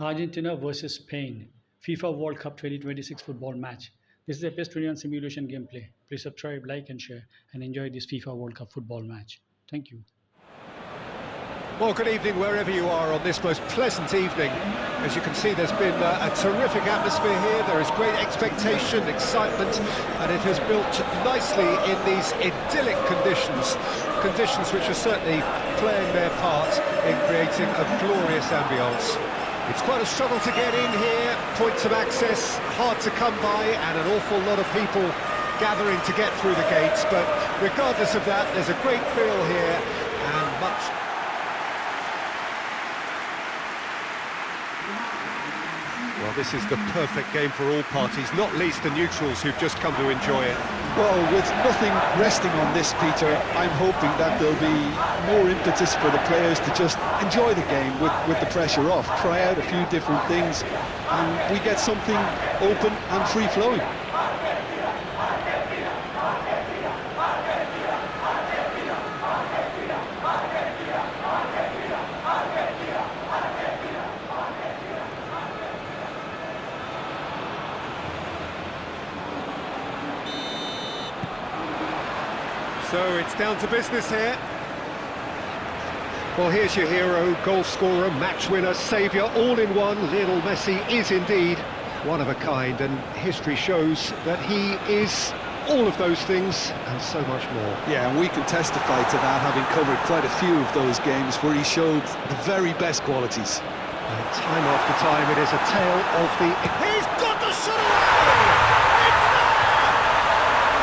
Argentina vs Spain, FIFA World Cup 2026 football match. This is a PES 21 simulation gameplay. Please subscribe, like, and share, and enjoy this FIFA World Cup football match. Thank you. Well, good evening wherever you are on this most pleasant evening. As you can see, there's been a terrific atmosphere here. There is great expectation, excitement, and it has built nicely in these idyllic conditions. Conditions which are certainly playing their part in creating a glorious ambience. It's quite a struggle to get in here, points of access hard to come by, and an awful lot of people gathering to get through the gates. But regardless of that, there's a great feel here and much... Well, this is the perfect game for all parties, not least the neutrals who've just come to enjoy it. Well, with nothing resting on this, Peter, I'm hoping that there'll be more impetus for the players to just enjoy the game with the pressure off, try out a few different things, and we get something open and free-flowing. So it's down to business here. Well, here's your hero, goal scorer, match winner, saviour, all in one. Lionel Messi is indeed one of a kind, and history shows that he is all of those things and so much more. Yeah, and we can testify to that, having covered quite a few of those games where he showed the very best qualities. And time after time, it is a tale of the... He's got the shot away! It's there!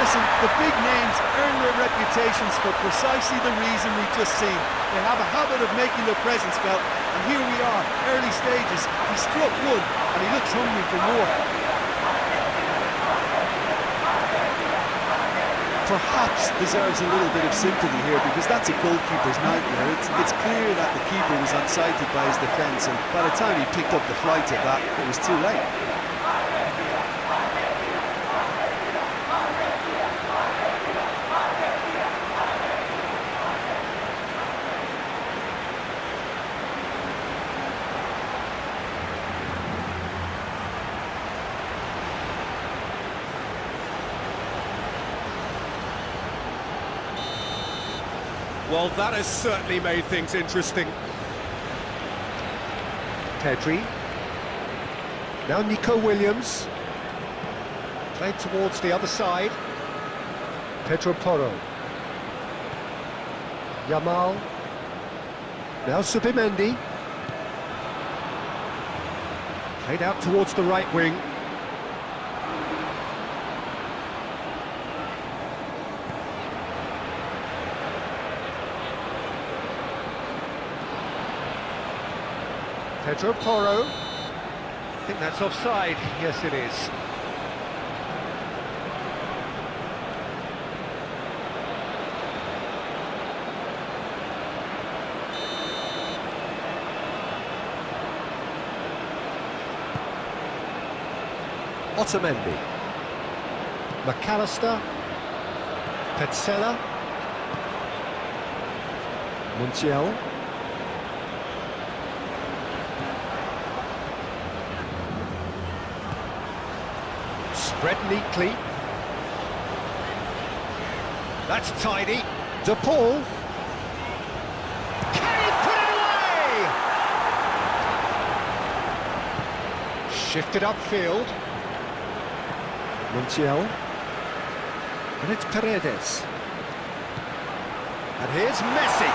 Listen, the big names earn their reputations for precisely the reason we've just seen. They have a habit of making their presence felt, and here we are, early stages. He struck one, and he looks hungry for more. Perhaps deserves a little bit of sympathy here, because that's a goalkeeper's nightmare. It's clear that the keeper was unsighted by his defence, and by the time he picked up the flight of that, it was too late. Well, that has certainly made things interesting. Pedri. Now Nico Williams. Played towards the other side. Pedro Porro. Yamal. Now Subimendi. Played out towards the right wing. Pedro Porro. I think that's offside. Yes, it is. Otamendi. McAllister. Petzela. Montiel. Spread neatly. That's tidy. De Paul. Can he put it away? Shifted upfield. Montiel. And it's Paredes. And here's Messi.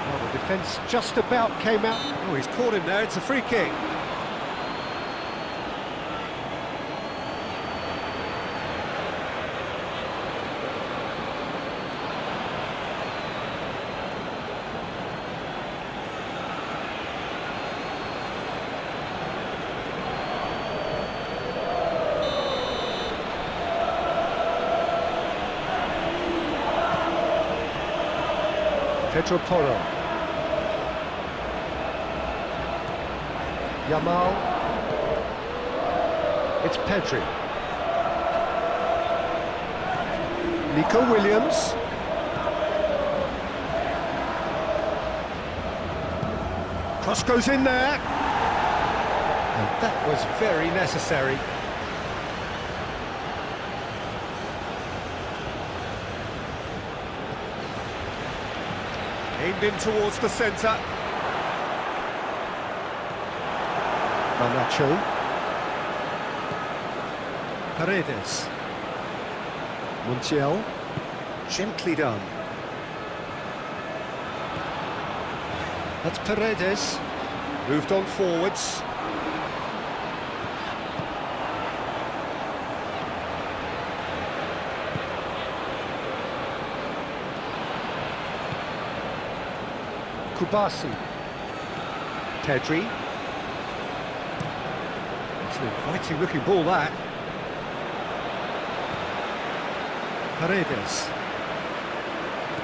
Well, the defence just about came out. Oh, he's caught him there. It's a free kick. Pedro Porro. Yamal. It's Pedri. Nico Williams. Cross goes in there. And that was very necessary. Aimed in towards the centre. Manacho. Paredes. Montiel. Gently done. That's Paredes. Moved on forwards. Kubasi. Pedri. It's an inviting looking ball, that. Paredes.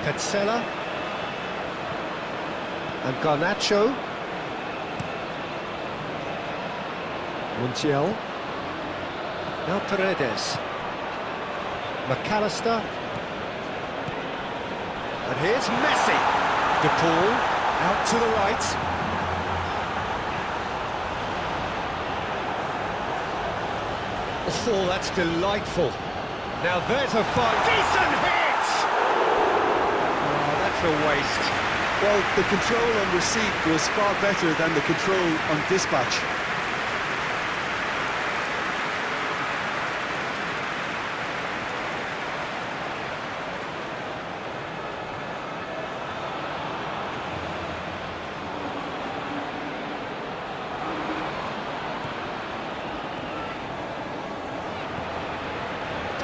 Petzela. And Garnacho. Montiel. Now Paredes. McAllister. And here's Messi. De Paul out to the right. Oh, that's delightful. Now there's a fine, decent hit! Oh, that's a waste. Well, the control on receipt was far better than the control on dispatch.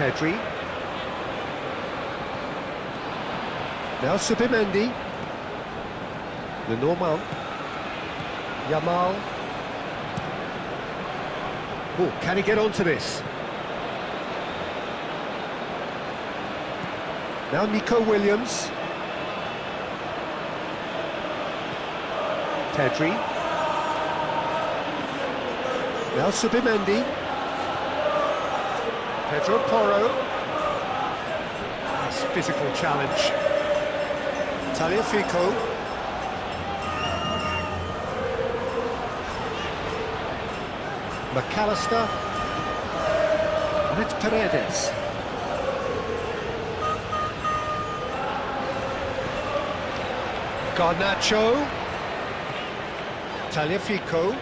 Pedri. Now Subimendi. The Normal. Yamal. Oh, can he get onto this? Now Nico Williams. Pedri. Now Subimendi. Pedro Porro. Nice physical challenge. Tagliafico. McAllister. And it's Paredes. Garnacho. Tagliafico.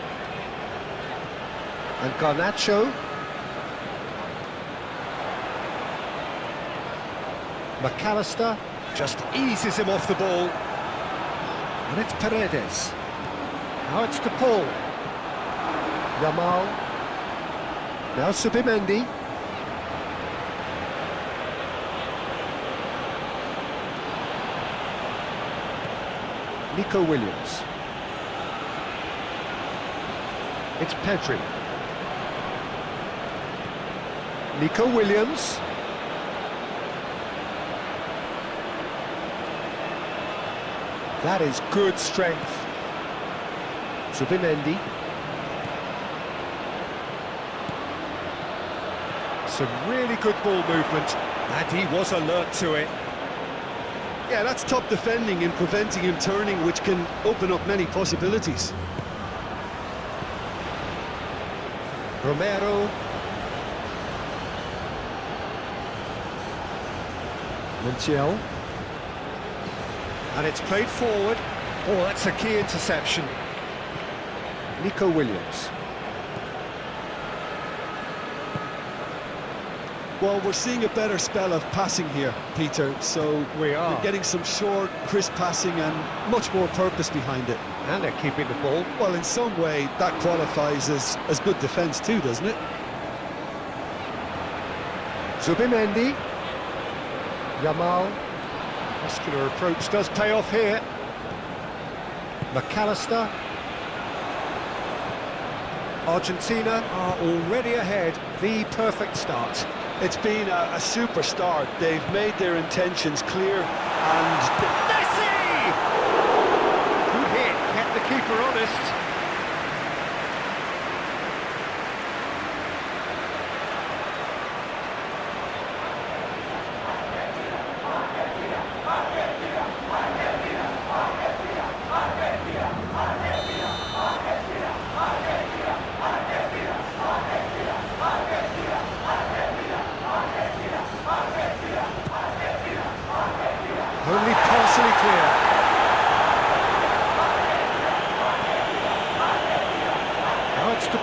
And Garnacho. McAllister just eases him off the ball. And it's Paredes. Now it's De Paul. Yamal. Now Subimendi. Nico Williams. It's Pedri. Nico Williams. That is good strength. Subimendi. Some really good ball movement, and he was alert to it. Yeah, that's top defending and preventing him turning, which can open up many possibilities. Romero. Montiel. And it's played forward. Oh, that's a key interception. Nico Williams. Well, we're seeing a better spell of passing here, Peter, so We are. we're getting some short, crisp passing and much more purpose behind it. And they're keeping the ball. Well, in some way, that qualifies as good defence too, doesn't it? Subimendi. Yamal. Muscular approach does pay off here. McAllister. Argentina are already ahead. The perfect start. It's been a super start. They've made their intentions clear and... Messi! Good hit, kept the keeper honest.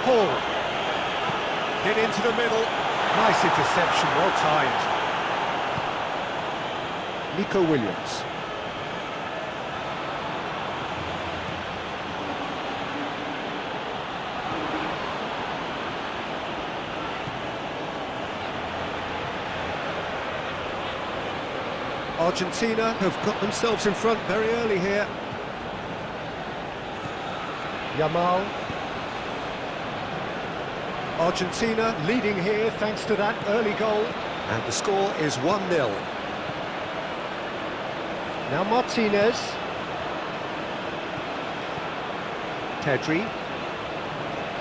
Paul. Hit into the middle. Nice interception, well timed. Nico Williams. Argentina have got themselves in front very early here. Yamal. Argentina leading here thanks to that early goal. And the score is 1-0. Now Martinez. Pedri.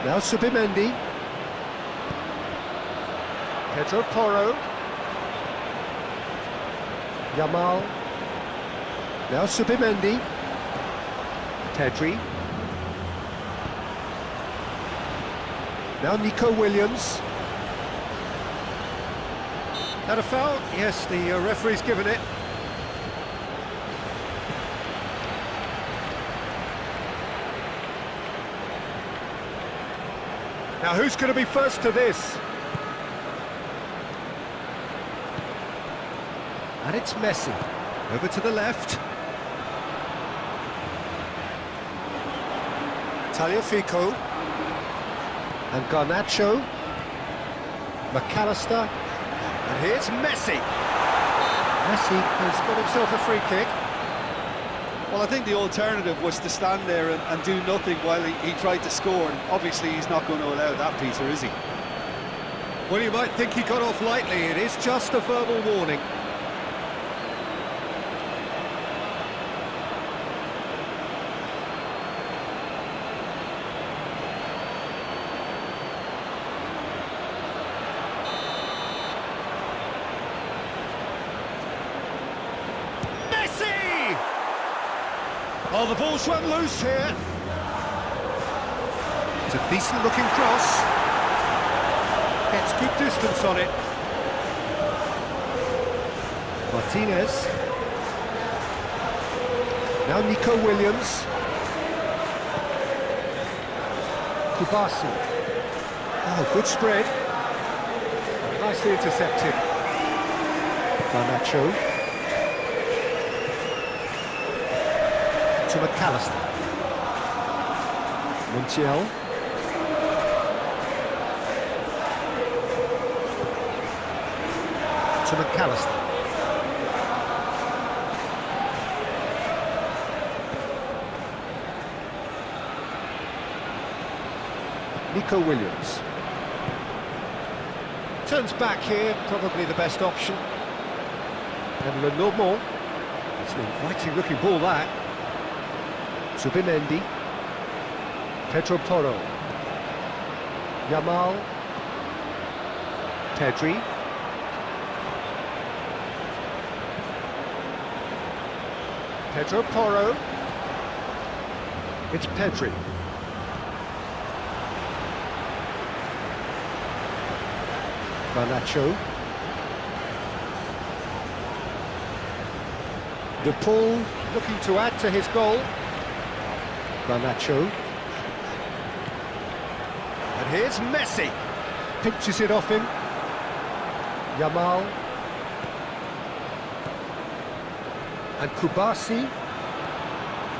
Now Subimendi. Pedro Porro. Yamal. Now Subimendi. Pedri. Now Nico Williams. That a foul? Yes, the referee's given it. Now who's going to be first to this? And it's Messi. Over to the left. Tagliafico. And Garnacho. McAllister. And here's Messi. Messi has got himself a free kick. Well, I think the alternative was to stand there and do nothing while he tried to score, and obviously he's not going to allow that, Peter, is he? Well, you might think he got off lightly. It is just a verbal warning. Oh, the ball's run loose here. It's a decent-looking cross. Gets good distance on it. Martinez. Now Nico Williams. Kubasi. Oh, good spread. Nicely intercepted. Garnacho. To McAllister. Montiel. To McAllister. Nico Williams. Turns back here, probably the best option. And Lenormand. It's an inviting looking ball, that. Subimendi. Pedro Porro. Yamal. Pedri. Pedro Porro. It's Pedri. Garnacho. De Paul looking to add to his goal. Garnacho. And here's Messi. Pinches it off him. Yamal. And Kubasi.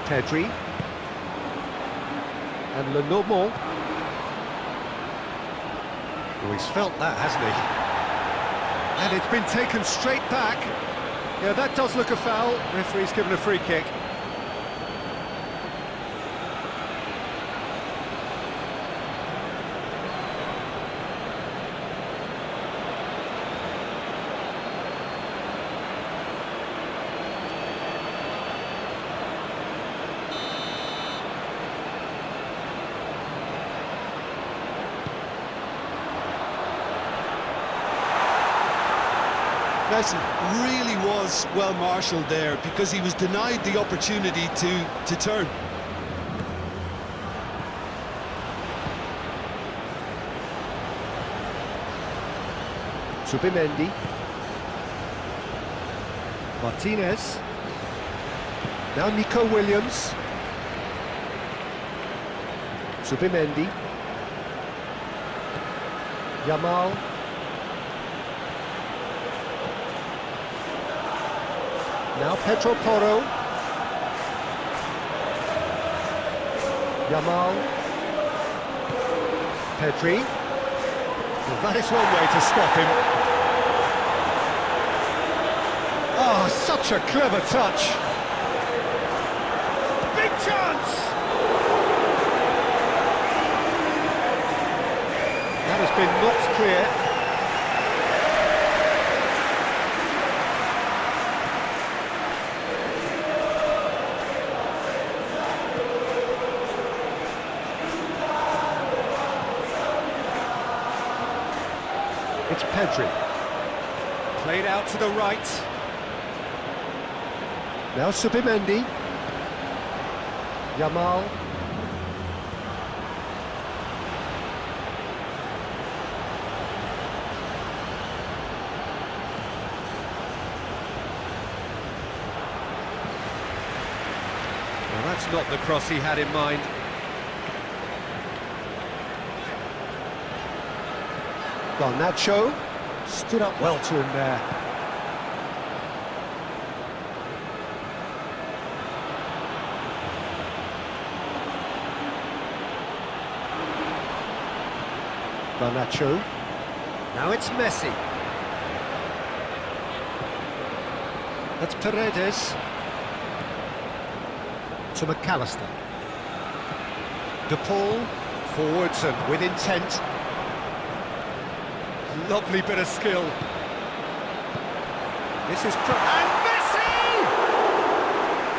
Pedri. And Lenormand. Oh, he's felt that, hasn't he? And it's been taken straight back. Yeah, that does look a foul. Referee's given a free kick. Messi really was well marshalled there because he was denied the opportunity to turn. Subimendi. Martinez. Now Nico Williams. Subimendi. Yamal. Now Pedro Porro. Yamal. Pedri. Well, that is one way to stop him. Oh, such a clever touch. Big chance! That has been knocked clear. It's Pedri. Played out to the right. Now Subimendi. Yamal. Well, that's not the cross he had in mind. Garnacho stood up well to him there. Garnacho. Now it's Messi. That's Paredes. To McAllister. De Paul, forwards and with intent. Lovely bit of skill. This is... and Messi!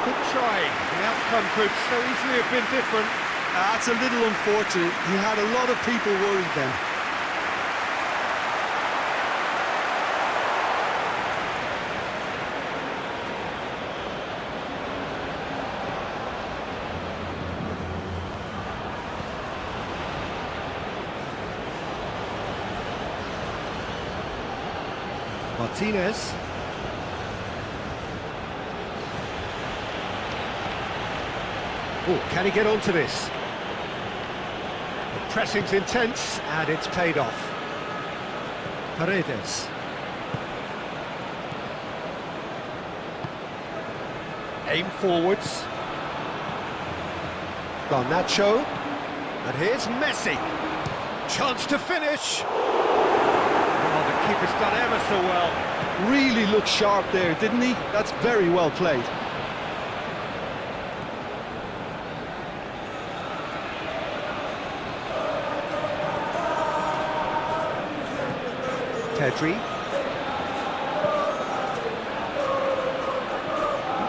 Good try. The outcome could so easily have been different. That's a little unfortunate. He had a lot of people worried then. Martinez. Oh, can he get onto this? The pressing's intense, and it's paid off. Paredes. Aim forwards. Garnacho. And here's Messi. Chance to finish. The keeper's done ever so well. Really looked sharp there, didn't he? That's very well played. Pedri.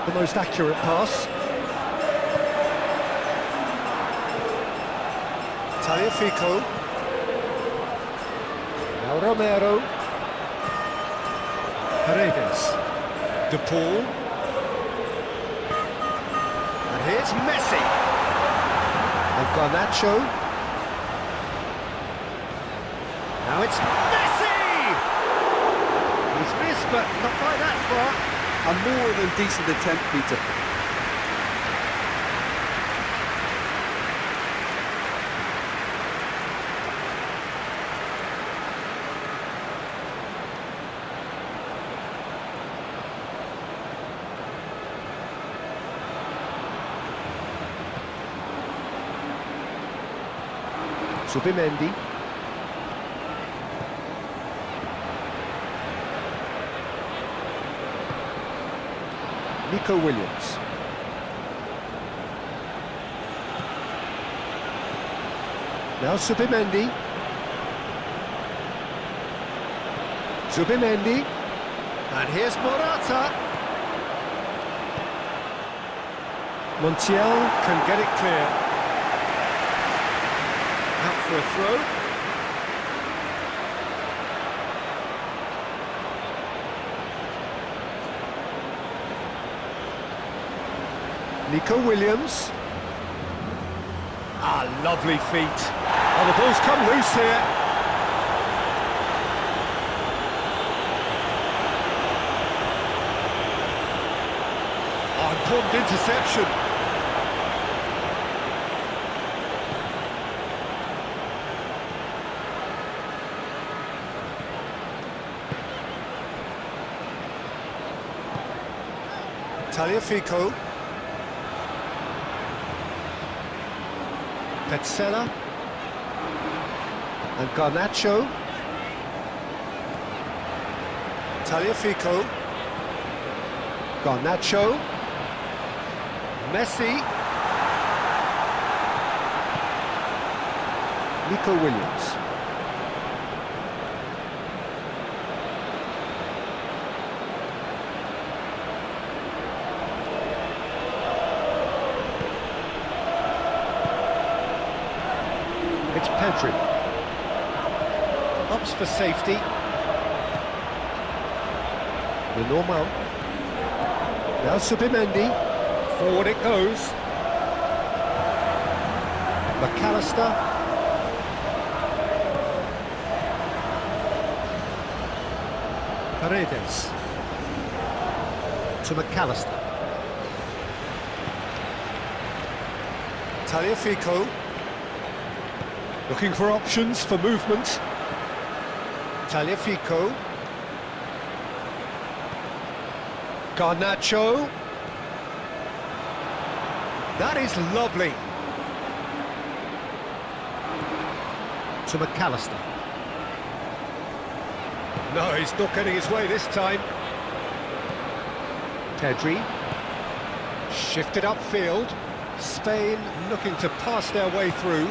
The most accurate pass. Tagliafico. Now Romero. Paredes. De Paul. And here's Messi. And Garnacho. Now it's Messi! He's missed, but not by that far. A more than decent attempt, Peter. Subimendi. Nico Williams. Now Subimendi. Subimendi. And here's Morata. Montiel can get it clear. Out for a throw. Nico Williams. Ah, lovely feet. Oh, the ball's come loose here. Oh, important interception. Tagliafico. Petzela. And Garnacho. Tagliafico. Garnacho. Messi. Nico Williams. It's Pedri. Ups for safety. The normal. Now Subimendi. Forward it goes. McAllister. Paredes. To McAllister. Tagliafico. Looking for options for movement. Tagliafico. Garnacho. That is lovely. To McAllister. No, he's not getting his way this time. Pedri. Shifted upfield. Spain looking to pass their way through.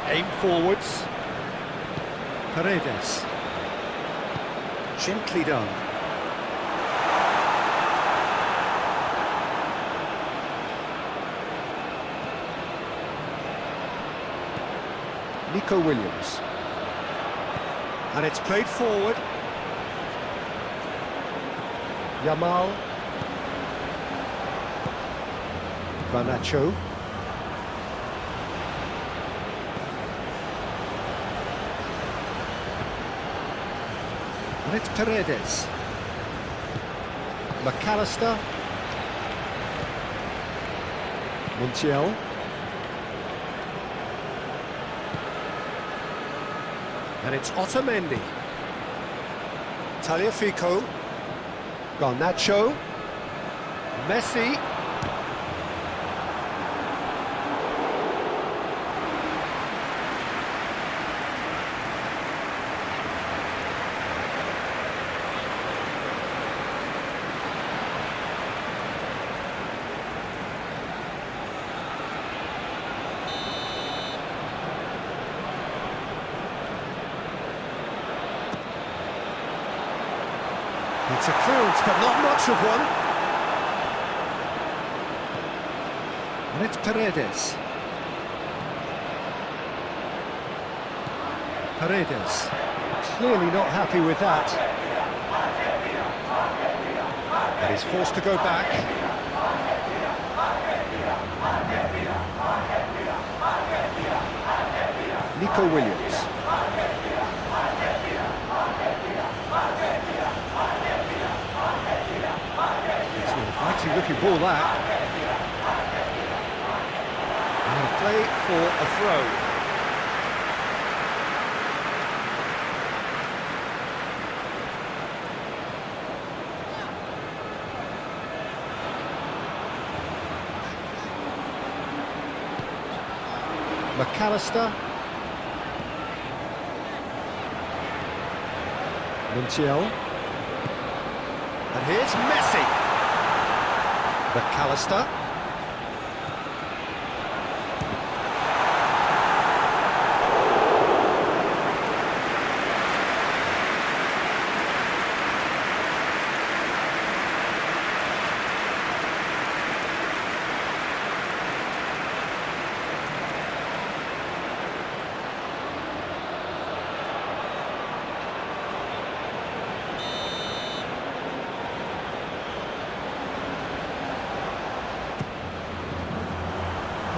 Aim forwards. Paredes. Gently done. Nico Williams. And it's played forward. Yamal. Garnacho. And it's Paredes. McAllister. Montiel. And it's Otamendi. Tagliafico. Garnacho. Messi. It's a clearance, but not much of one. And it's Paredes. Paredes. Clearly not happy with that. And he's forced to go back. Nico Williams. Fighting looking ball that. And a play for a throw. McAllister. Montiel. And here's Messi. McAllister.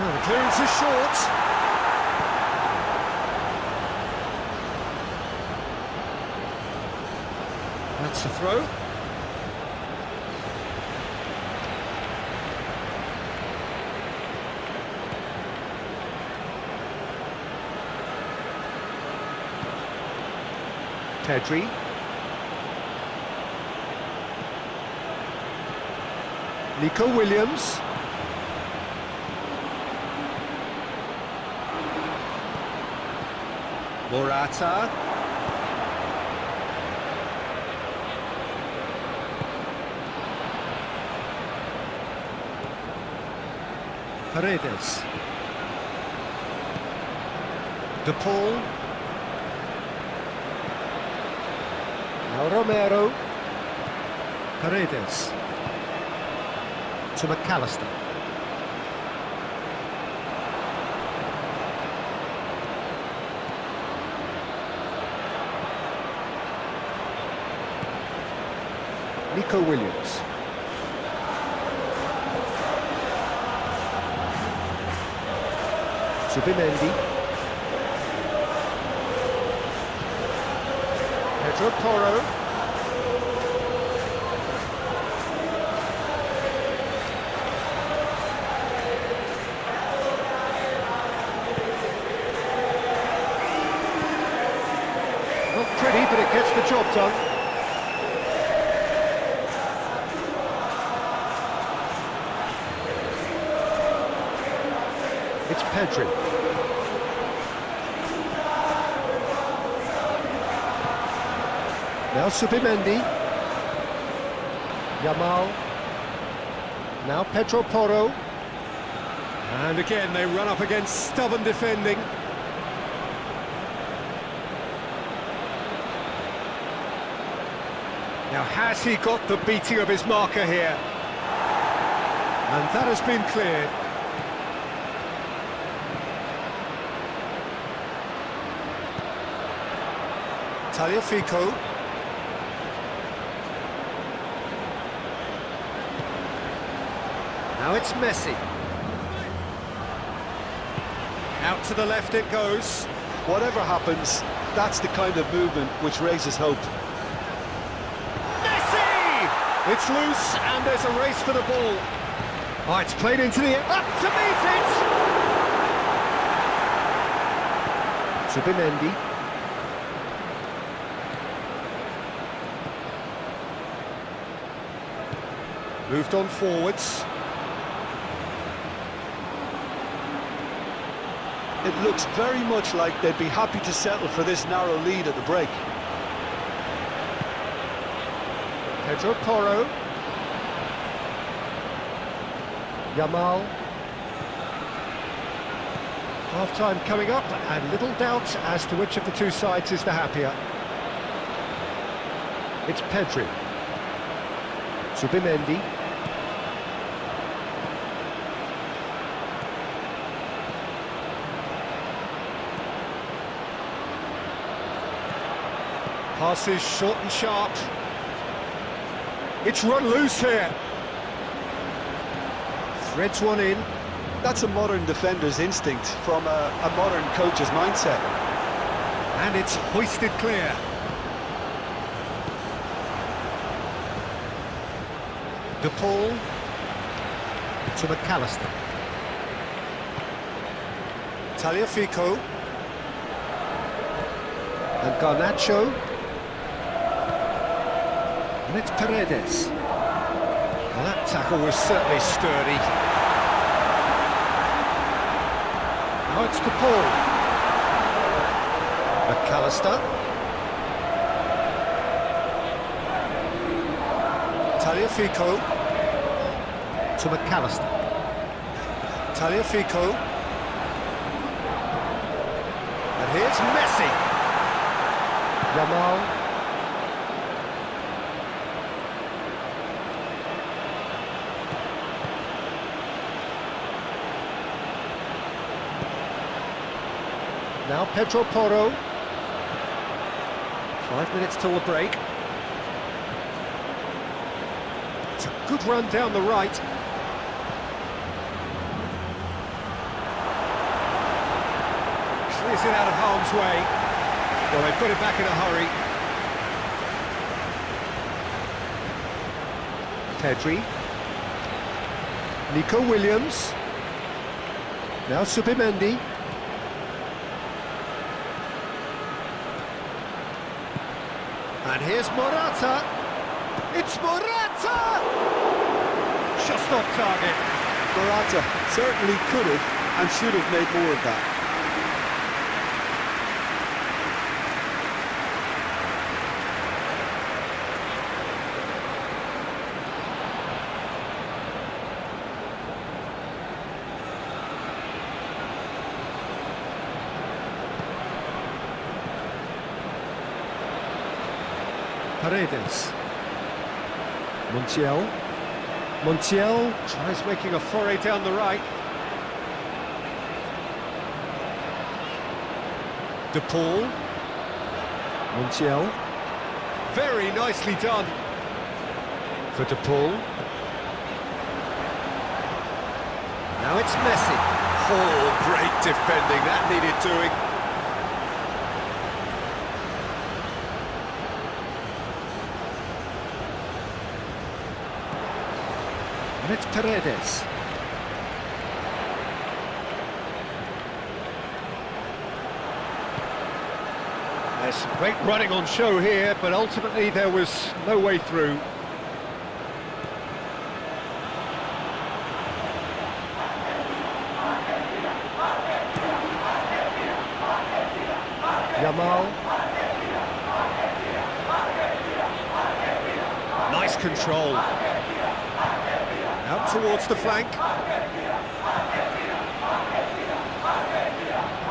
The clearance is short. That's the throw. Pedri. Nico Williams. Morata. Paredes. De Paul. Now Romero. Paredes. To McAllister. Nico Williams. Subimendi. Pedro Porro. Not pretty, but it gets the job done. It's Pedri. Now Subimendi. Yamal. Now Pedro Porro. And again they run up against stubborn defending. Now has he got the beating of his marker here? And that has been cleared. Tagliafico. Now it's Messi. Out to the left it goes. Whatever happens, that's the kind of movement which raises hope. Messi! It's loose and there's a race for the ball. Oh, it's played into the... up to meet it! Subimendi. Moved on forwards. It looks very much like they'd be happy to settle for this narrow lead at the break. Pedro Porro. Yamal. Half-time coming up, and little doubt as to which of the two sides is the happier. It's Pedri. Subimendi. Passes short and sharp. It's run loose here. Threads one in. That's a modern defender's instinct from a modern coach's mindset. And it's hoisted clear. De Paul to McAllister. Tagliafico. And Garnacho. And it's Paredes. Well, that tackle was certainly sturdy. Now it's De Paul. McAllister. Tagliafico. To McAllister. Tagliafico. And here's Messi. Yamal. Now Pedro Porro. 5 minutes till the break. It's a good run down the right. Clears it out of harm's way. Well, they put it back in a hurry. Pedri. Nico Williams. Now Subimendi. And here's Morata. It's Morata! just off target. Morata certainly could have and should have made more of that. Paredes. Montiel. Montiel tries making a foray down the right. De Paul. Montiel. Very nicely done for De Paul. Now it's Messi. Oh, great defending, that needed doing. And it's Paredes. There's some great running on show here, but ultimately there was no way through. Yamal. Nice control. Out towards the flank.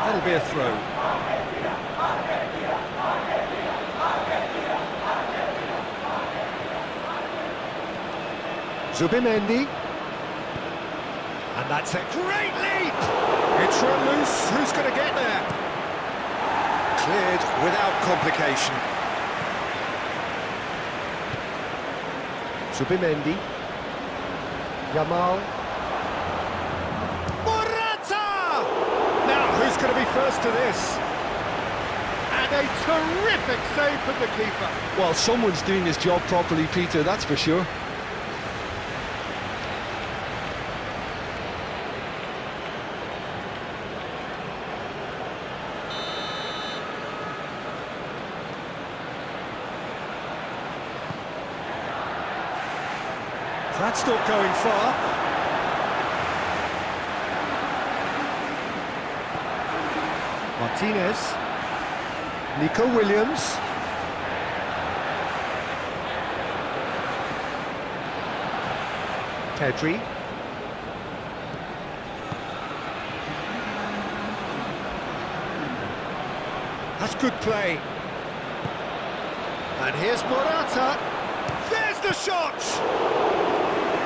That'll be a throw. Zubimendi. And that's a great leap! It's run loose. Who's going to get there? Cleared without complication. Zubimendi. Yamal. Morata! Now, who's going to be first to this? And a terrific save from the keeper. Well, someone's doing his job properly, Peter, that's for sure. That's not going far. Martinez. Nico Williams. Pedri. That's good play. And here's Morata. There's the shot!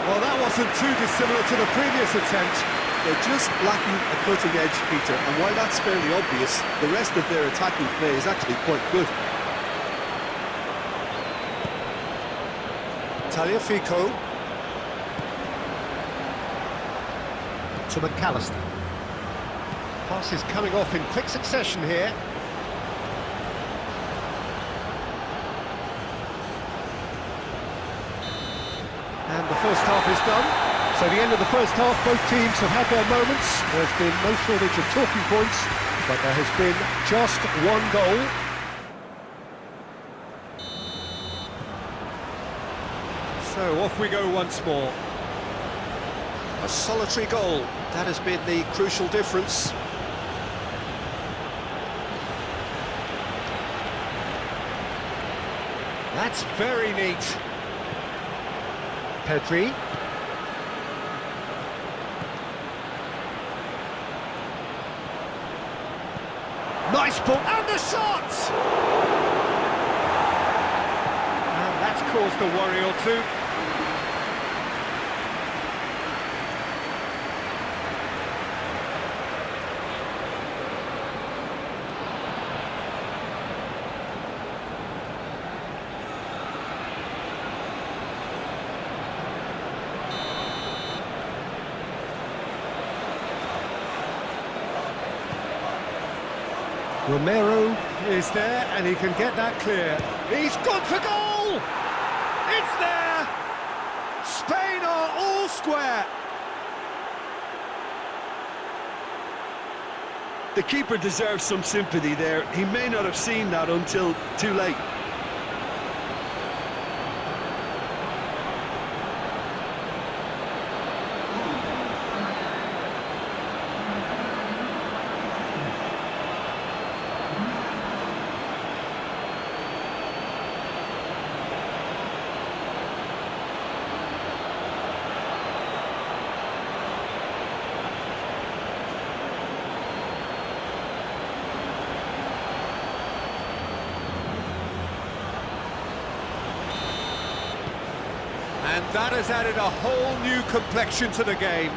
Well, that wasn't too dissimilar to the previous attempt. They're just lacking a cutting edge, Peter, and while that's fairly obvious, the rest of their attacking play is actually quite good. Tagliafico. To McAllister. Passes coming off in quick succession here. And the first half is done. So the end of the first half, both teams have had their moments. There's been no shortage of talking points, but there has been just one goal. So off we go once more. A solitary goal, that has been the crucial difference. That's very neat. Pedri. Nice ball, and the shot! And that's caused a worry or two. Romero is there, and he can get that clear. He's gone for goal! It's there! Spain are all square! The keeper deserves some sympathy there. He may not have seen that until too late. That has added a whole new complexion to the game.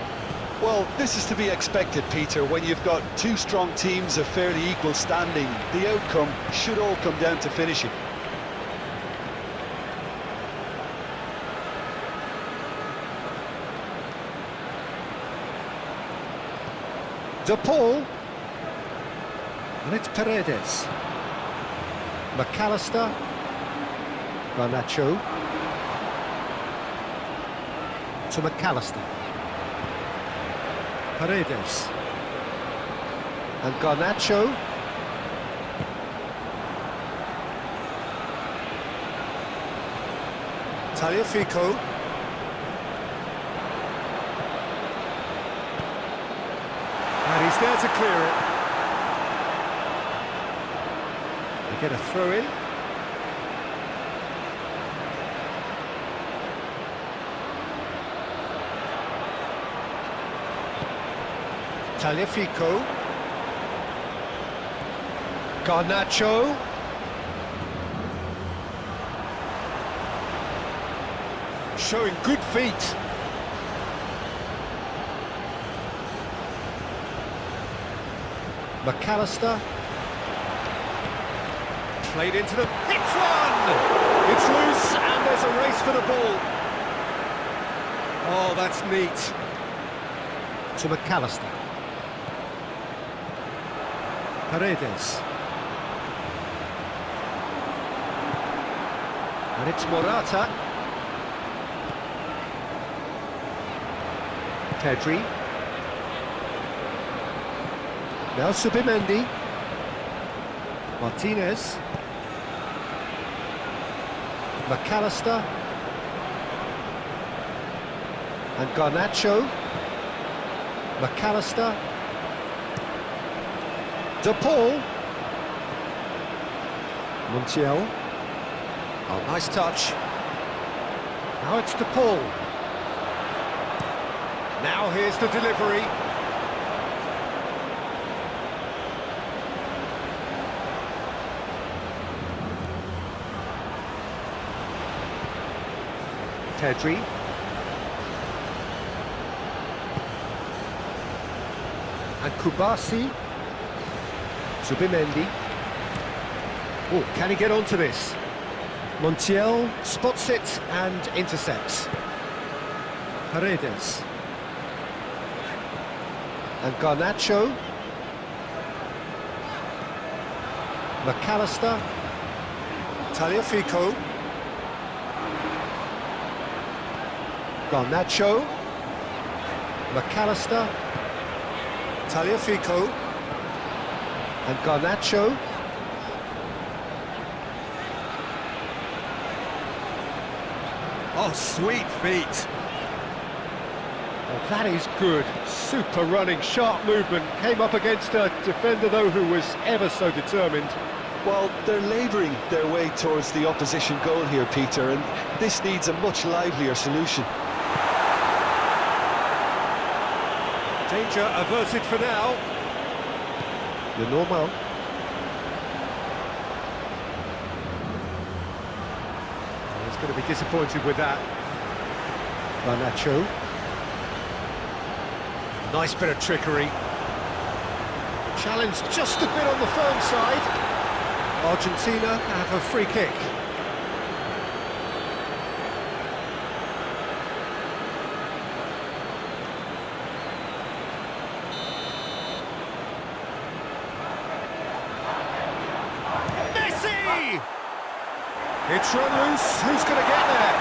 Well, this is to be expected, Peter. When you've got two strong teams of fairly equal standing, the outcome should all come down to finishing. De Paul. And it's Paredes. McAllister. Garnacho. To McAllister. Paredes. And Garnacho. Tagliafico. And he's there to clear it. They get a throw in. Tagliafico. Garnacho. Showing good feet. McAllister. Played into them. Hits one! It's loose and there's a race for the ball. Oh, that's neat. To McAllister. Paredes. And it's Morata. Pedri. Now Subimendi. Martinez. McAllister. And Garnacho. McAllister. De Paul. Montiel. Oh, nice touch. Now it's De Paul. Now here's the delivery. Pedri. And Kubasi. Subimendi. Oh, can he get onto this? Montiel spots it and intercepts. Paredes. And Garnacho. McAllister. Tagliafico. Garnacho. McAllister. Tagliafico. And Garnacho. Oh, sweet feet. Well, that is good. Super running, sharp movement. Came up against a defender, though, who was ever so determined. Well, they're labouring their way towards the opposition goal here, Peter, and this needs a much livelier solution. Danger averted for now. Le normal. He's going to be disappointed with that. Garnacho. Nice bit of trickery. Challenge just a bit on the firm side. Argentina have a free kick. Messi! It's run loose. Who's going to get there?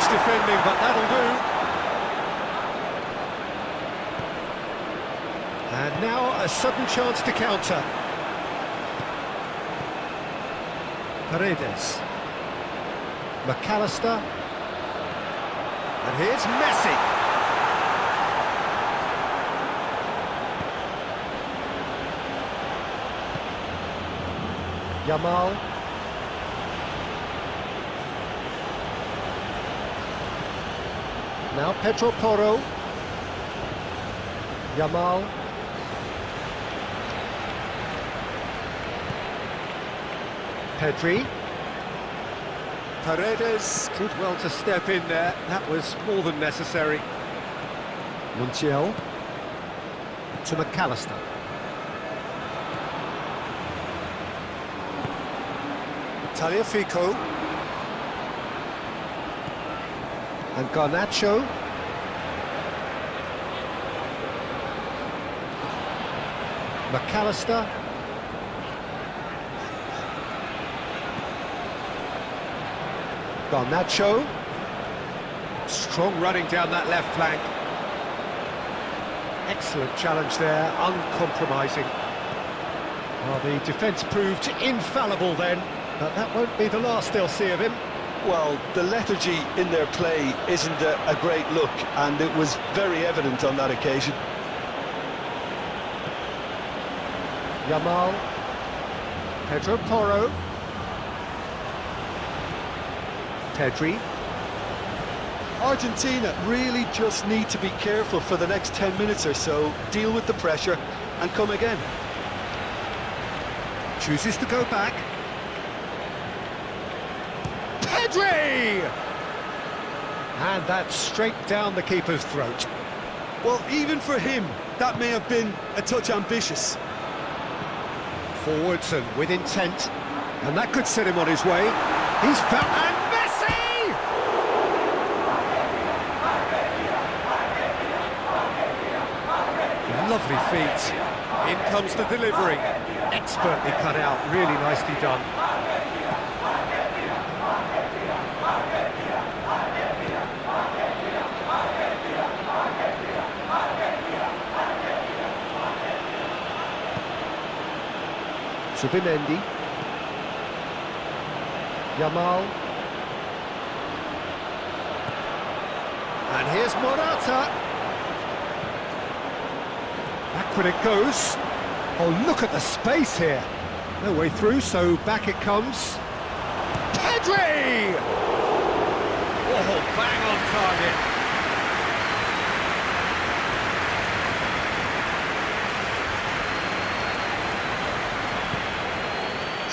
Defending, but that'll do. And now a sudden chance to counter. Paredes. McAllister. And here's Messi. Yamal. Now Pedro Porro. Yamal. Pedri. Paredes did well to step in there. That was more than necessary. Montiel. To McAllister. Tagliafico. And Garnacho. McAllister. Garnacho. Strong running down that left flank. Excellent challenge there, uncompromising. Well, the defence proved infallible then, but that won't be the last they'll see of him. Well, the lethargy in their play isn't a great look, and it was very evident on that occasion. Yamal. Pedro Porro. Pedri. Argentina really just need to be careful for the next 10 minutes or so, deal with the pressure and come again. Chooses to go back. Pedri! And that's straight down the keeper's throat. Well, even for him, that may have been a touch ambitious. Forwards and with intent. And that could set him on his way. He's found... And Messi! Lovely feet. In comes the delivery. Expertly cut out, really nicely done. Subimendi. Yamal. And here's Morata. Back when it goes. Oh, look at the space here. No way through, so back it comes. Pedri! Oh, bang on target.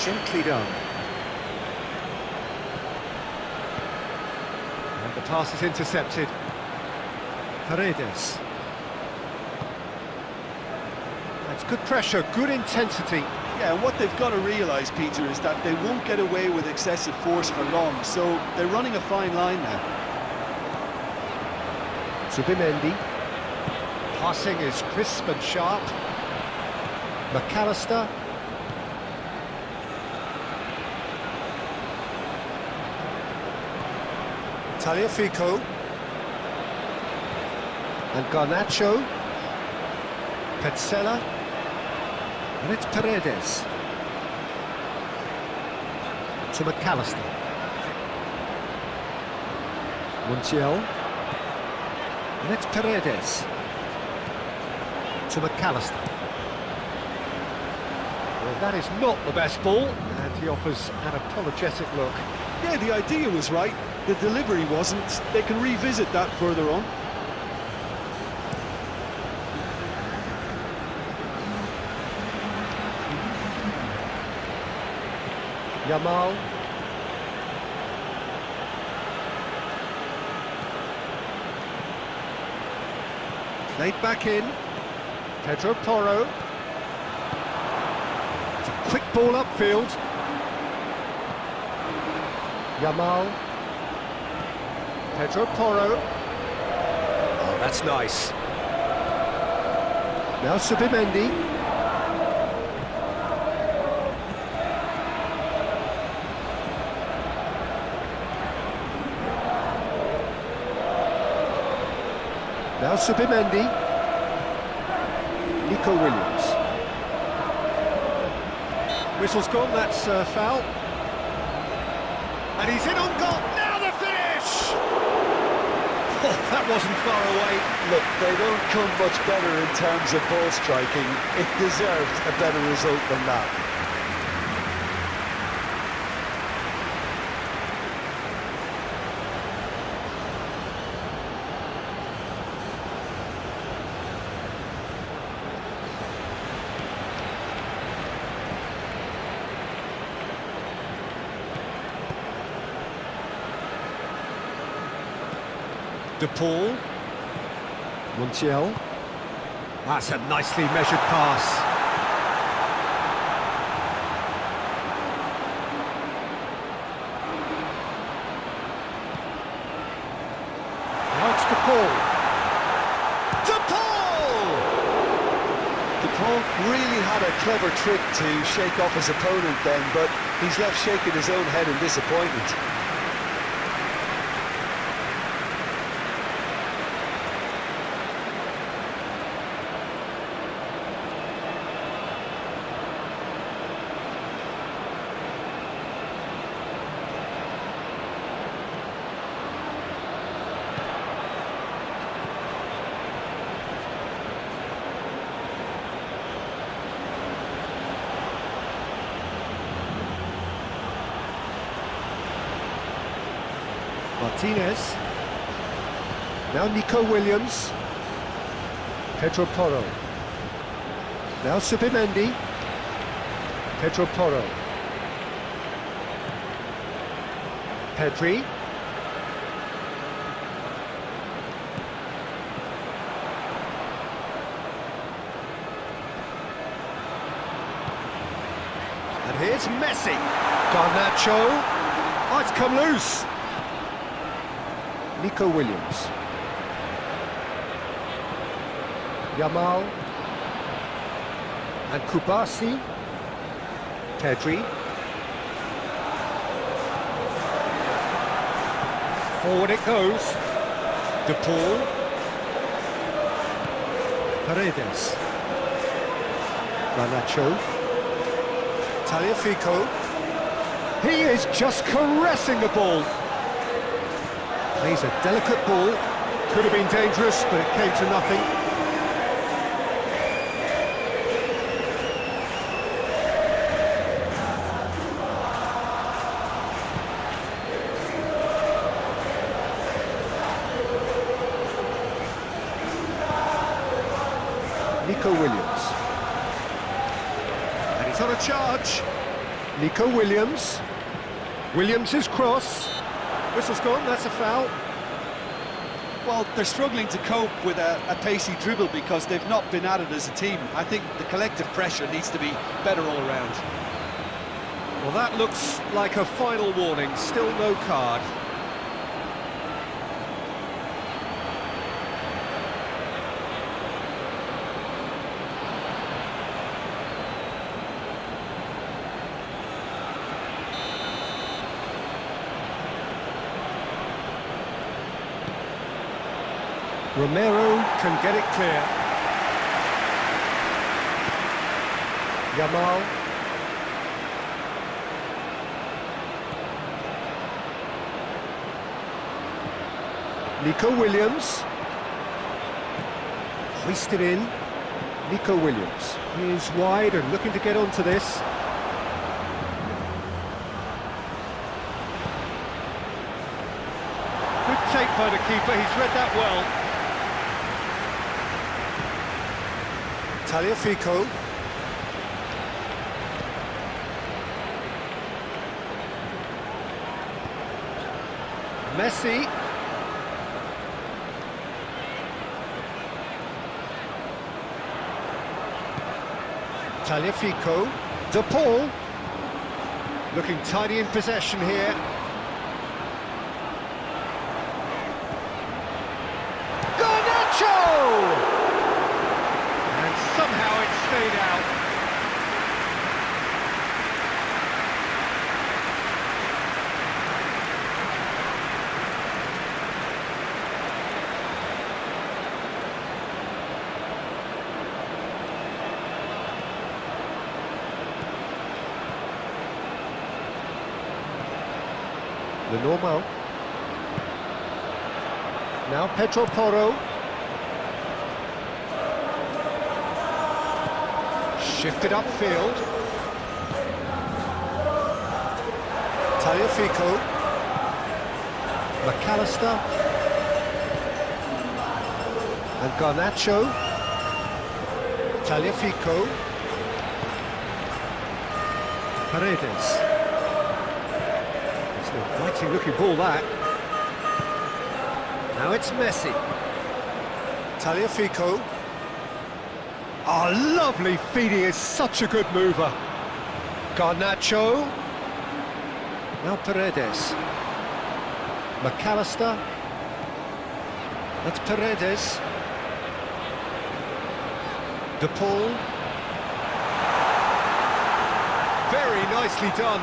Gently done. And the pass is intercepted. Paredes. That's good pressure, good intensity. Yeah, and what they've got to realise, Peter, is that they won't get away with excessive force for long, so they're running a fine line now. Subimendi. Passing is crisp and sharp. McAllister. Tagliafico. And Garnacho. Petzela. And it's Paredes. To McAllister. Montiel. And it's Paredes. To McAllister. Well, that is not the best ball, and he offers an apologetic look. Yeah, the idea was right, the delivery wasn't. They can revisit that further on. Yamal. Played back in. Pedro Porro. It's a quick ball upfield. Yamal. Pedro Porro. Oh, that's nice. Now Subimendi. Now Subimendi. Nico Williams. Whistle's gone, that's foul. And he's in on goal, now the finish! Oh, that wasn't far away. Look, they don't come much better in terms of ball striking. It deserved a better result than that. De Paul. Montiel. That's a nicely measured pass. Now it's De Paul. De Paul! De Paul really had a clever trick to shake off his opponent then, but he's left shaking his own head in disappointment. Martinez. Now Nico Williams. Pedro Porro. Now Subimendi. Pedro Porro. Pedri. And here's Messi. Garnacho. Oh, it's come loose. Nico Williams. Yamal. And Kubasi. Pedri. Forward it goes. De Paul. Paredes. Garnacho. Tagliafico. He is just caressing the ball. Plays a delicate ball. Could have been dangerous, but it came to nothing. Nico Williams. And he's on a charge. Nico Williams. Williams' cross. Whistle's gone, that's a foul. Well, they're struggling to cope with a pacey dribble because they've not been at it as a team. I think the collective pressure needs to be better all around. Well, that looks like a final warning. Still no card. Romero can get it clear. Yamal. Nico Williams. Hoisted in. Nico Williams. He is wide and looking to get onto this. Good take by the keeper, he's read that well. Tagliafico. Messi. Tagliafico. De Paul. Looking tidy in possession here. Garnacho! Somehow it stayed out. The normal. Now Pedro Porro. Shifted upfield. Tagliafico. McAllister. And Garnacho. Tagliafico. Paredes. It's an inviting looking ball, that. Now it's Messi. Tagliafico. Oh, lovely feed, he is such a good mover. Garnacho. Now Paredes. McAllister. That's Paredes. De Paul. Very nicely done.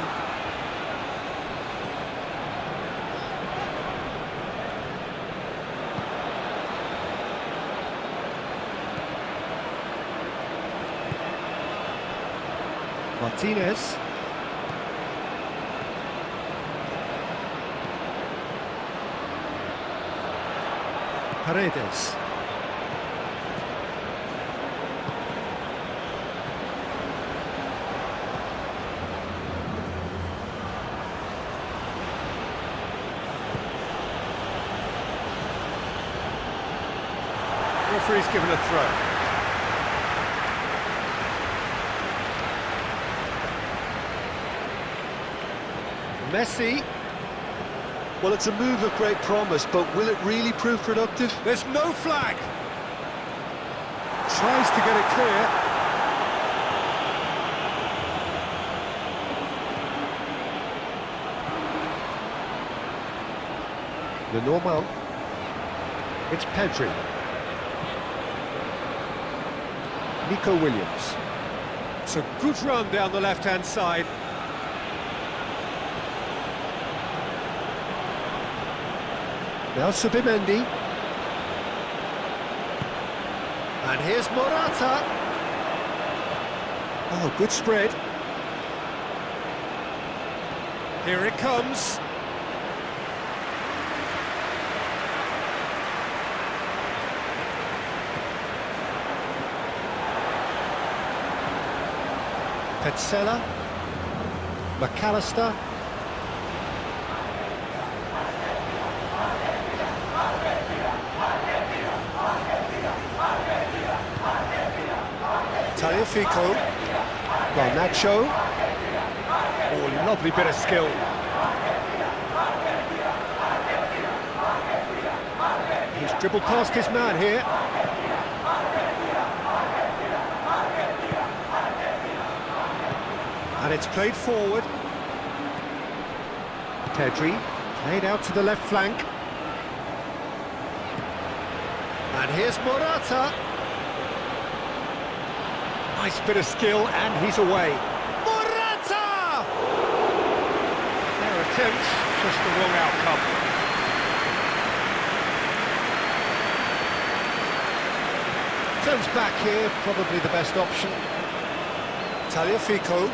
Martinez. Paredes. Referee's given a throw. Messi. Well, it's a move of great promise, but will it really prove productive? There's no flag. Tries to get it clear. The normal. It's Pedri. Nico Williams. It's a good run down the left-hand side. Now Subimendi. And here's Morata. Oh, good spread. Here it comes. Petzela. McAllister. Tagliafico. Garnacho. Oh, lovely bit of skill. He's dribbled past his man here. And it's played forward. Pedri, played out to the left flank. And here's Morata. Nice bit of skill, and he's away. Morata! Fair attempt, just the wrong outcome. Turns back here, probably the best option. Tagliafico.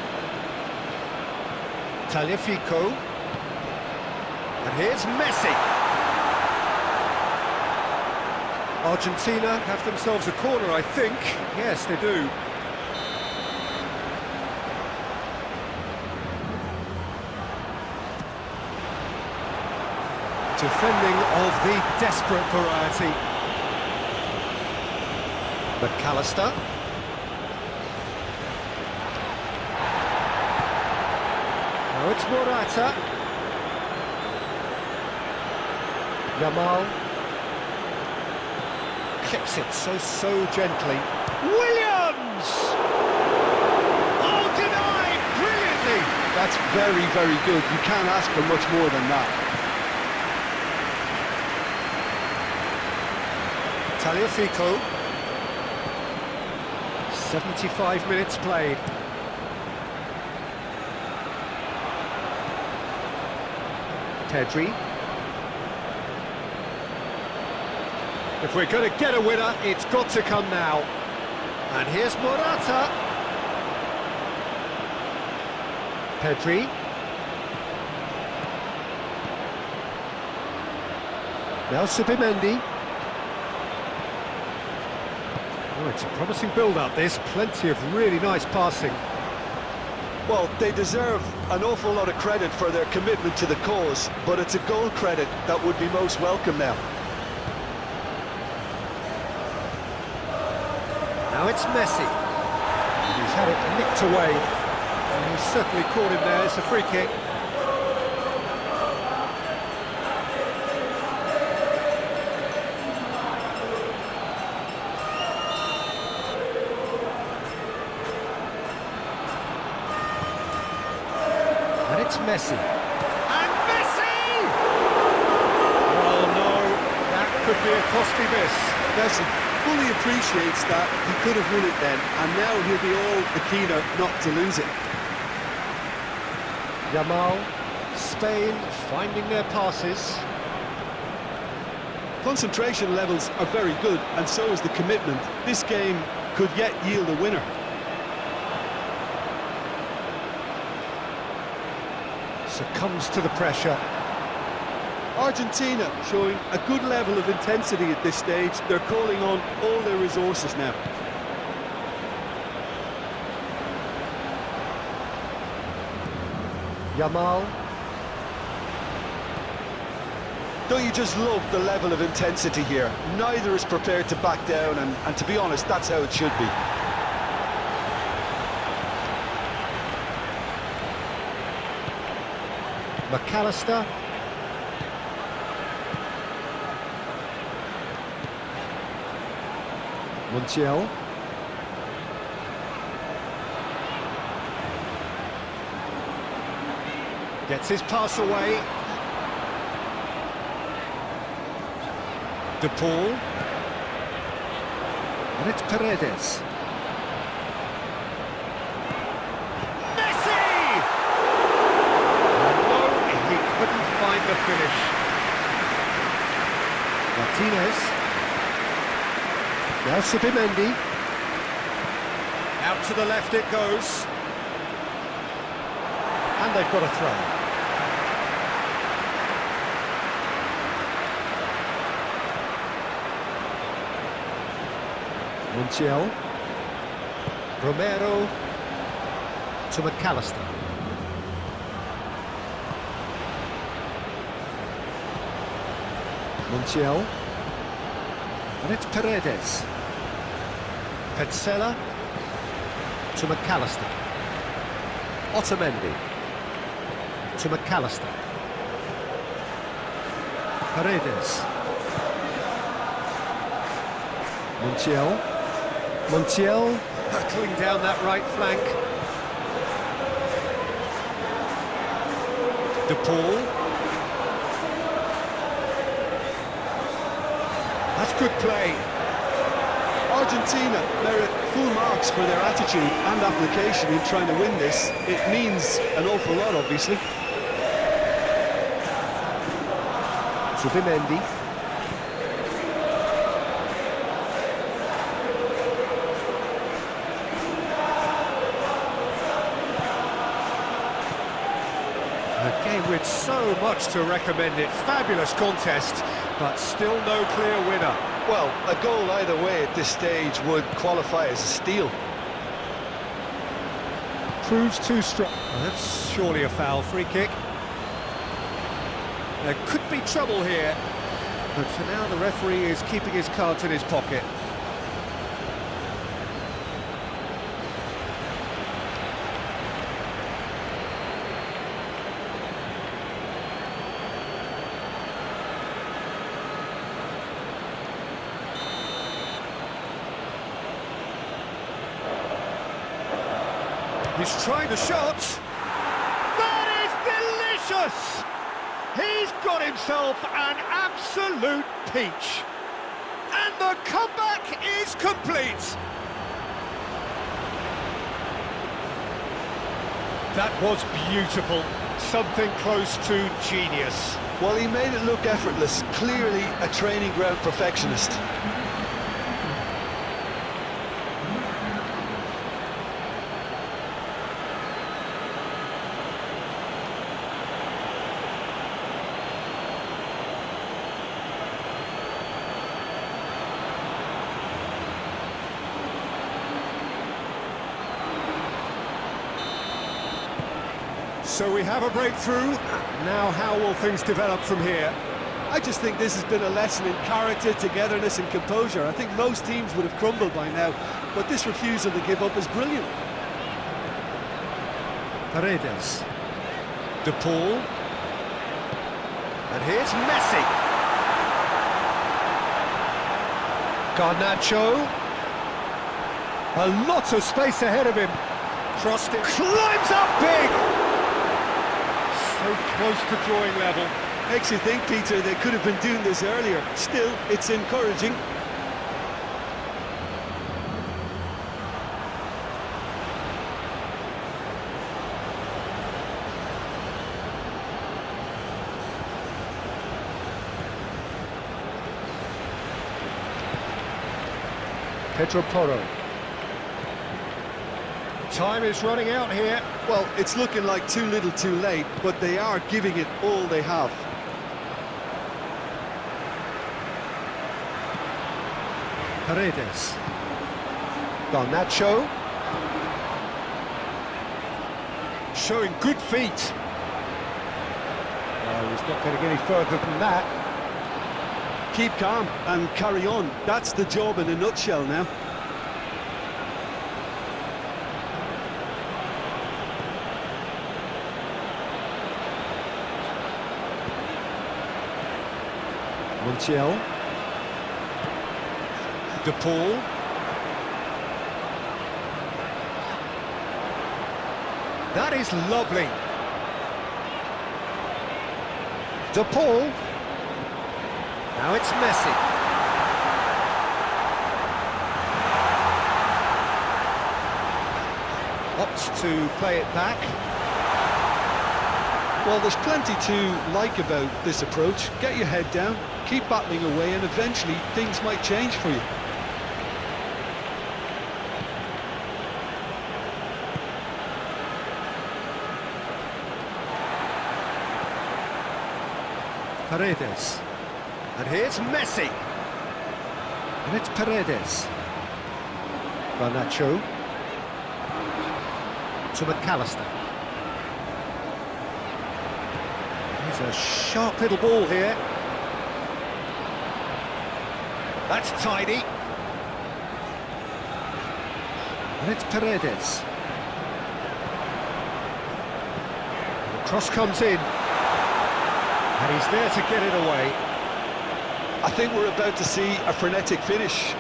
Tagliafico. And here's Messi. Argentina have themselves a corner, I think. Yes, they do. Defending of the desperate variety. McAllister. Now it's Morata. Yamal. Clips it so gently. Williams! Oh, denied! Brilliantly! That's very, very good. You can't ask for much more than that. Tagliafico. 75 minutes played. Pedri. If we're going to get a winner, it's got to come now. And here's Morata. Pedri. Now Subimendi. Oh, it's a promising build-up, this. Plenty of really nice passing. Well, they deserve an awful lot of credit for their commitment to the cause, but it's a goal credit that would be most welcome now. Now it's Messi. He's had it nicked away. And he's certainly caught him there. It's a free kick. it's Messi. And Messi! Oh no, that could be a costly miss. Messi fully appreciates that he could have won it then, and now he'll be all the keener not to lose it. Yamal, Spain finding their passes. Concentration levels are very good, and so is the commitment. This game could yet yield a winner. Succumbs to the pressure. Argentina showing a good level of intensity at this stage. They're calling on all their resources now. Yamal. Don't you just love the level of intensity here? Neither is prepared to back down, and to be honest, that's how it should be. McAllister. Montiel. Gets his pass away. De Paul. And it's Paredes. Messi! And no, he couldn't find the finish. Martinez. Now Subimendi. Out to the left it goes. And they've got a throw. Montiel. Romero to McAllister. Montiel. And it's Paredes. Petzela to McAllister. Otamendi to McAllister. Paredes. Montiel. Montiel hurtling down that right flank. De Paul. That's good play. Argentina merit full marks for their attitude and application in trying to win this. It means an awful lot, obviously. Subimendi. A game with so much to recommend it. Fabulous contest, but still no clear winner. Well, a goal either way at this stage would qualify as a steal. Proves too strong. Well, that's surely a foul. Free kick. There could be trouble here, but for now the referee is keeping his cards in his pocket. He's tried a shot. That is delicious! He's got himself an absolute peach. And the comeback is complete. That was beautiful. Something close to genius. Well, he made it look effortless. Clearly a training ground perfectionist. So we have a breakthrough. Now how will things develop from here? I just think this has been a lesson in character, togetherness and composure. I think most teams would have crumbled by now, but this refusal to give up is brilliant. Paredes. De Paul. And here's Messi. Garnacho. A lot of space ahead of him. Crossed it. Climbs up big. So close to drawing level. Makes you think, Peter, they could have been doing this earlier. Still, it's encouraging. Pedro Porro. Time is running out here. Well, it's looking like too little too late, but they are giving it all they have. Paredes. Garnacho. Showing good feet. No, he's not getting any further than that. Keep calm and carry on. That's the job in a nutshell now. Montiel. De Paul. That is lovely. De Paul. Now it's Messi. Opts to play it back. Well, there's plenty to like about this approach. Get your head down, keep battling away, and eventually things might change for you. Paredes. And here's Messi. And it's Paredes. Garnacho. To McAllister. There's a sharp little ball here. That's tidy. And it's Paredes. The cross comes in. And he's there to get it away. I think we're about to see a frenetic finish.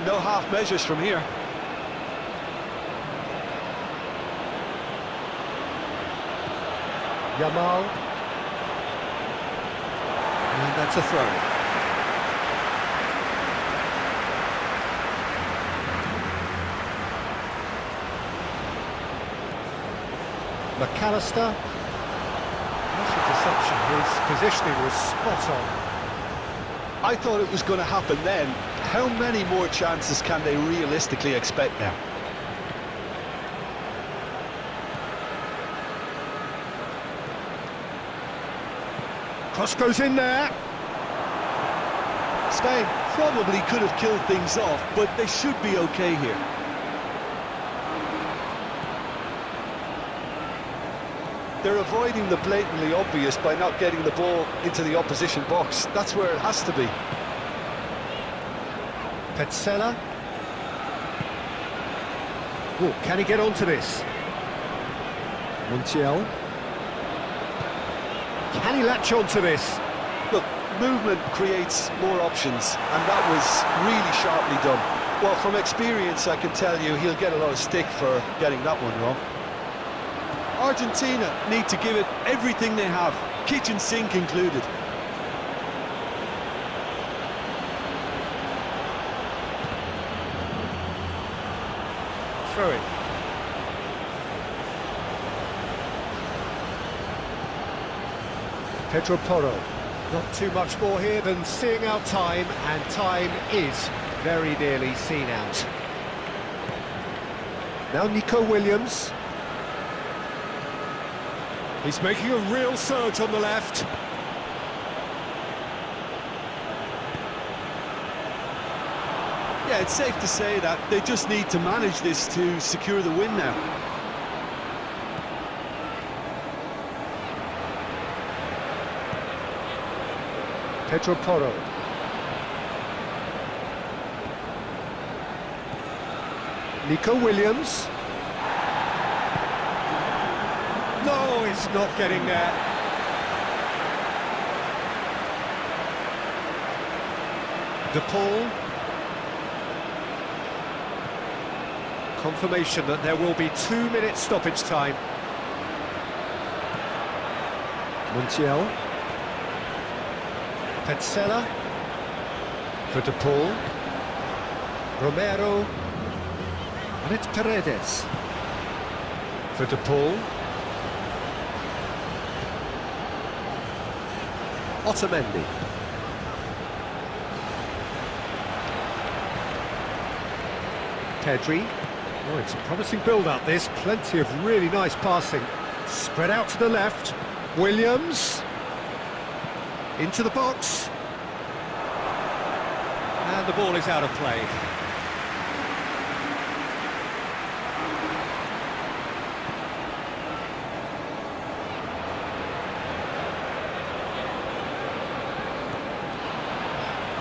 No half measures from here. Yamal. And that's a throw. McAllister. That's a deception. His positioning was spot on. I thought it was going to happen then. How many more chances can they realistically expect now? Cross goes in there. Spain probably could have killed things off, but they should be okay here. They're avoiding the blatantly obvious by not getting the ball into the opposition box. That's where it has to be. Petzela. Oh, can he get onto this? Montiel. Can he latch onto this? Look, movement creates more options, and that was really sharply done. Well, from experience, I can tell you he'll get a lot of stick for getting that one wrong. Argentina need to give it everything they have, kitchen sink included. Throw it. Pedro Porro. Not too much more here than seeing out time, and time is very nearly seen out. Now Nico Williams. He's making a real surge on the left. Yeah, it's safe to say that they just need to manage this to secure the win now. Pedro Porro. Nico Williams. No, it's not getting there. De Paul. Confirmation that there will be 2 minutes stoppage time. Montiel. Petzela. For De Paul. Romero. And it's Paredes. For De Paul. Otamendi. Pedri. Oh, it's a promising build-up, this. Plenty of really nice passing. Spread out to the left. Williams. Into the box. And the ball is out of play.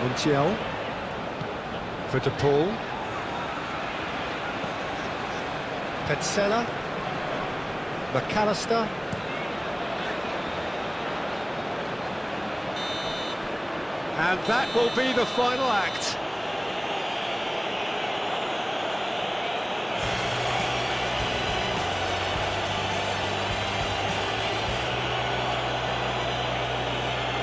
Montiel. For De Paul. Petzela. McAllister. And that will be the final act.